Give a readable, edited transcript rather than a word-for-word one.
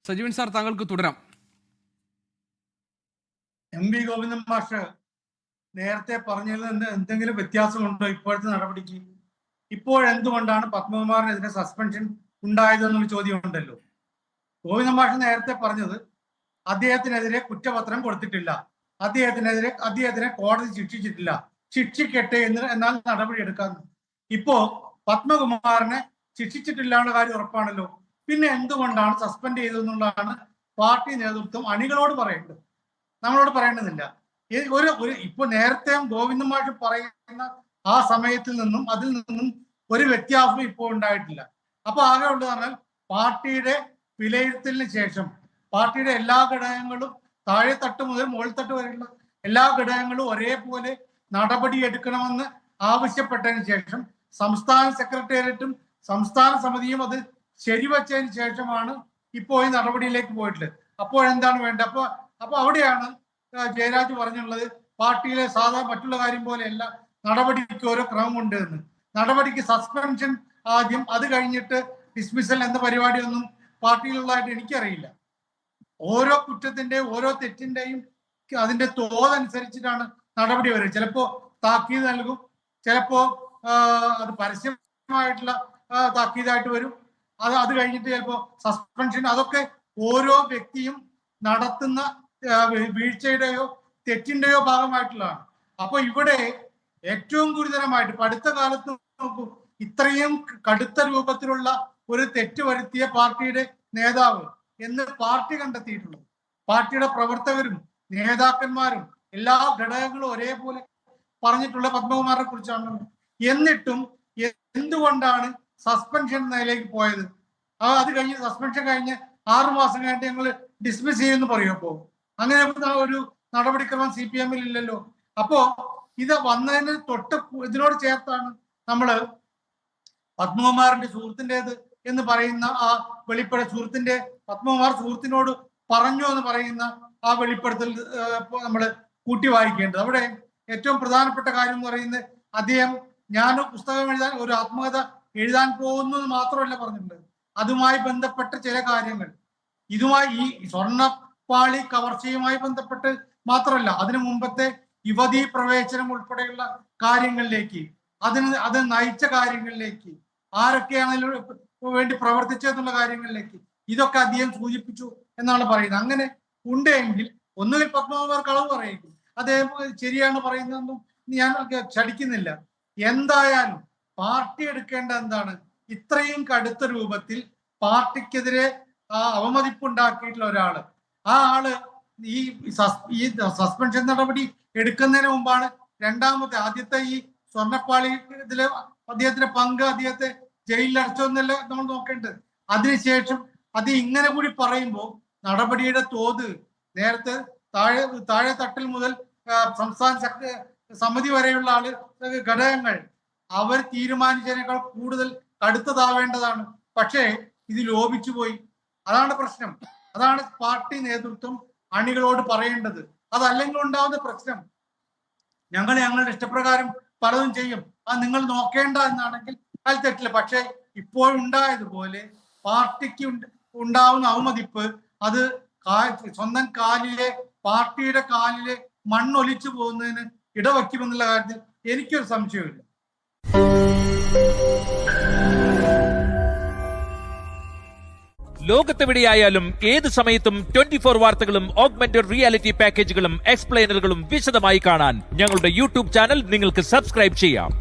Sajeevan sir, താങ്കൾക്ക് തുടരാം. MP Govindan മാഷ് നേരത്തെ പറഞ്ഞതിൽ നിന്ന് എന്തെങ്കിലും വ്യത്യാസമുണ്ടോ ഇപ്പോഴത്തെ നടപടിക്ക്? ഇപ്പോഴെന്തുകൊണ്ടാണ് പത്മകുമാറിനെതിരെ സസ്പെൻഷൻ ഉണ്ടായതെന്നൊരു ചോദ്യമുണ്ടല്ലോ. ഗോവിന്ദൻ മാഷ് നേരത്തെ പറഞ്ഞത് അദ്ദേഹത്തിനെതിരെ കുറ്റപത്രം കൊടുത്തിട്ടില്ല, അദ്ദേഹത്തിനെ കോടതി ശിക്ഷിച്ചിട്ടില്ല, ശിക്ഷിക്കട്ടെ എന്നാൽ നടപടി എടുക്കാൻ. ഇപ്പോ പത്മകുമാറിനെ ശിക്ഷിച്ചിട്ടില്ലാന്ന കാര്യം ഉറപ്പാണല്ലോ. പിന്നെ എന്തുകൊണ്ടാണ് സസ്പെൻഡ് ചെയ്തതെന്നുള്ളതാണ് പാർട്ടി നേതൃത്വം അണികളോട് പറയേണ്ടത്, നമ്മളോട് പറയേണ്ടതില്ല. ഇപ്പൊ നേരത്തെ ഗോവിന്ദൻ മാഷ് പറയുന്ന ആ സമയത്തിൽ നിന്നും അതിൽ നിന്നും ഒരു വ്യത്യാസവും ഇപ്പോൾ ഉണ്ടായിട്ടില്ല. അപ്പൊ ആകെ ഉള്ളത് പറഞ്ഞാൽ പാർട്ടിയുടെ വിലയിരുത്തലിന് ശേഷം പാർട്ടിയുടെ എല്ലാ ഘടകങ്ങളും താഴെത്തട്ട് മുതൽ മുകൾത്തട്ട് വരെയുള്ള എല്ലാ ഘടകങ്ങളും ഒരേപോലെ നടപടിയെടുക്കണമെന്ന് ആവശ്യപ്പെട്ടതിന് ശേഷം സംസ്ഥാന സെക്രട്ടേറിയറ്റും സംസ്ഥാന സമിതിയും അത് ശരിവച്ചതിന് ശേഷമാണ് ഇപ്പോൾ ഈ നടപടിയിലേക്ക് പോയിട്ടുള്ളത്. അപ്പോഴെന്താണ് വേണ്ടത്? അപ്പൊ അവിടെയാണ് ജയരാജ് പറഞ്ഞുള്ളത് പാർട്ടിയിലെ സാധാരണ മറ്റുള്ള കാര്യം പോലെയല്ല, നടപടിക്ക് ഓരോ ക്രമമുണ്ട് എന്ന്. നടപടിക്ക് സസ്പെൻഷൻ ആദ്യം, അത് കഴിഞ്ഞിട്ട് ഡിസ്മിസൽ എന്ന പരിപാടിയൊന്നും പാർട്ടിയിലുള്ളതായിട്ട് എനിക്കറിയില്ല. ഓരോ കുറ്റത്തിന്റെയും ഓരോ തെറ്റിന്റെയും അതിന്റെ തോതനുസരിച്ചിട്ടാണ് നടപടി വരിക. ചിലപ്പോ താക്കീത് നൽകും, ചിലപ്പോ അത് പരസ്യമായിട്ടുള്ള താക്കീതായിട്ട് വരും, അത് കഴിഞ്ഞിട്ട് ചിലപ്പോ സസ്പെൻഷൻ. അതൊക്കെ ഓരോ വ്യക്തിയും നടത്തുന്ന വീഴ്ചയുടെയോ തെറ്റിന്റെയോ ഭാഗമായിട്ടുള്ളതാണ്. അപ്പൊ ഇവിടെ ഏറ്റവും ഗുരുതരമായിട്ട് ഇപ്പൊ അടുത്ത കാലത്ത് നോക്കൂ, ഇത്രയും കടുത്ത രൂപത്തിലുള്ള ഒരു തെറ്റ് വരുത്തിയ പാർട്ടിയുടെ നേതാവ് എന്ന് പാർട്ടി കണ്ടെത്തിയിട്ടുള്ളത്, പാർട്ടിയുടെ പ്രവർത്തകരും നേതാക്കന്മാരും എല്ലാ ഘടകങ്ങളും ഒരേപോലെ പറഞ്ഞിട്ടുള്ള പത്മകുമാറിനെ കുറിച്ചാണ്. എന്നിട്ടും എന്തുകൊണ്ടാണ് സസ്പെൻഷൻ നിലയിലേക്ക് പോയത്? അത് കഴിഞ്ഞ് സസ്പെൻഷൻ കഴിഞ്ഞ് 6 മാസം കഴിഞ്ഞിട്ട് ഞങ്ങൾ ഡിസ്മിസ് ചെയ്യുമെന്ന് പറയും. അപ്പോ അങ്ങനെ ഒരു നടപടിക്രമം CPM ഇല്ലല്ലോ. അപ്പോ ഇത് വന്നതിന് ഇതിനോട് ചേർത്താണ് നമ്മള് പത്മകുമാറിന്റെ സുഹൃത്തിൻ്റെത് എന്ന് പറയുന്ന ആ വെളിപ്പെടുത്തൽ, പത്മകുമാർ സുഹൃത്തിനോട് പറഞ്ഞു എന്ന് പറയുന്ന ആ വെളിപ്പെടുത്തൽ നമ്മൾ കൂട്ടി വായിക്കേണ്ടത്. അവിടെ ഏറ്റവും പ്രധാനപ്പെട്ട കാര്യം എന്ന് പറയുന്നത് അദ്ദേഹം ഞാൻ പുസ്തകം എഴുതാൻ, ഒരു ആത്മകഥ എഴുതാൻ പോകുന്നു എന്ന് മാത്രമല്ല പറഞ്ഞിട്ടുള്ളത്, അതുമായി ബന്ധപ്പെട്ട ചില കാര്യങ്ങൾ, ഇതുമായി ഈ സ്വർണ്ണപ്പാളി കവർച്ചയുമായി ബന്ധപ്പെട്ട് മാത്രമല്ല, അതിനു മുമ്പത്തെ യുവതീ പ്രവേശനം ഉൾപ്പെടെയുള്ള കാര്യങ്ങളിലേക്ക്, അത് നയിച്ച കാര്യങ്ങളിലേക്ക്, ആരൊക്കെയാണ് വേണ്ടി പ്രവർത്തിച്ചെന്നുള്ള കാര്യങ്ങളിലേക്ക്, ഇതൊക്കെ അദ്ദേഹം സൂചിപ്പിച്ചു എന്നാണ് പറയുന്നത്. അങ്ങനെ ഉണ്ടെങ്കിൽ ഒന്നുകിൽ പത്മകുമാർ കളവ് പറയിക്കും, അദ്ദേഹം ശരിയാണ് പറയുന്നതെന്നും ഞാൻ ക്ഷണിക്കുന്നില്ല. എന്തായാലും പാർട്ടി എടുക്കേണ്ട എന്താണ്, ഇത്രയും കടുത്ത രൂപത്തിൽ പാർട്ടിക്കെതിരെ അവമതിപ്പുണ്ടാക്കിയിട്ടുള്ള ഒരാള്, ആ ആള് ഈ സസ്പെൻഷൻ നടപടി എടുക്കുന്നതിന് മുമ്പാണ് ആദ്യത്തെ ഈ സ്വർണ്ണപ്പാളി ഇതില് അദ്ദേഹത്തിന്റെ പങ്ക്, അദ്ദേഹത്തെ ജയിലിൽ അടച്ചോന്നല്ല നമ്മൾ നോക്കേണ്ടത്. അതിനുശേഷം അത് ഇങ്ങനെ കൂടി പറയുമ്പോൾ നടപടിയുടെ തോത് നേരത്തെ താഴെ തട്ടിൽ മുതൽ സംസ്ഥാന സമിതി വരെയുള്ള ഘടകങ്ങൾ അവർ തീരുമാനിച്ചതിനേക്കാൾ കൂടുതൽ കടുത്തതാവേണ്ടതാണ്. പക്ഷേ ഇത് ലോപിച്ചു പോയി, അതാണ് പ്രശ്നം. അതാണ് പാർട്ടി നേതൃത്വം അണികളോട് പറയേണ്ടത്. അതല്ലെങ്കിൽ ഉണ്ടാവുന്ന പ്രശ്നം, ഞങ്ങളുടെ ഇഷ്ടപ്രകാരം പലതും ചെയ്യും, അത് നിങ്ങൾ നോക്കേണ്ട എന്നാണെങ്കിൽ അത് തെറ്റില്ല. പക്ഷെ ഇപ്പോഴുണ്ടായതുപോലെ പാർട്ടിക്ക് ഉണ്ടാവുന്ന അവമതിപ്പ് അത് സ്വന്തം പാർട്ടിയുടെ കാലിലെ മണ്ണൊലിച്ചു പോകുന്നതിന് ഇടവയ്ക്കുമെന്നുള്ള കാര്യത്തിൽ എനിക്കൊരു സംശയമില്ല. ലോകത്തെവിടെയായാലും ഏത് സമയത്തും 24 വാർത്തകളും ഓഗ്മെന്റഡ് റിയാലിറ്റി പാക്കേജുകളും എക്സ്പ്ലെയിനറുകളും വിശദമായി കാണാൻ ഞങ്ങളുടെ YouTube ചാനൽ നിങ്ങൾക്ക് സബ്സ്ക്രൈബ് ചെയ്യാം.